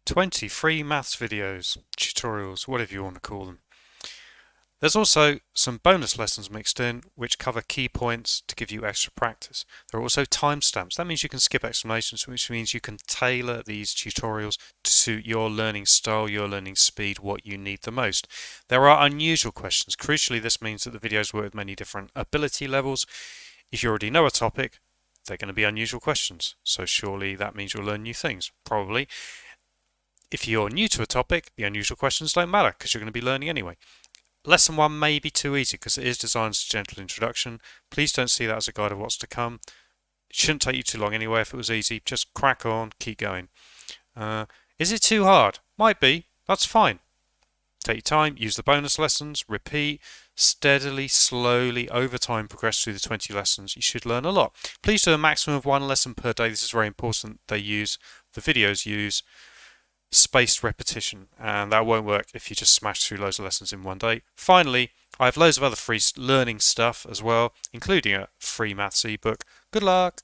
20 free maths videos, tutorials, whatever you want to call them. There's also some bonus lessons mixed in which cover key points to give you extra practice. There are also timestamps. That means you can skip explanations, which means you can tailor these tutorials to suit your learning style, your learning speed, what you need the most. There are unusual questions. Crucially, this means that the videos work with many different ability levels. If you already know a topic, they're going to be unusual questions. So surely that means you'll learn new things. Probably. If you're new to a topic, the unusual questions don't matter because you're going to be learning anyway. Lesson 1 may be too easy because it is designed as a gentle introduction. Please don't see that as a guide of what's to come. It shouldn't take you too long anyway if it was easy. Just crack on, keep going. Is it too hard? Might be. That's fine. Take your time, use the bonus lessons, repeat, steadily, slowly, over time, progress through the 20 lessons. You should learn a lot. Please do a maximum of 1 lesson per day. This is very important. The videos use spaced repetition, and that won't work if you just smash through loads of lessons in one day. Finally, I have loads of other free learning stuff as well, including a free maths ebook. Good luck!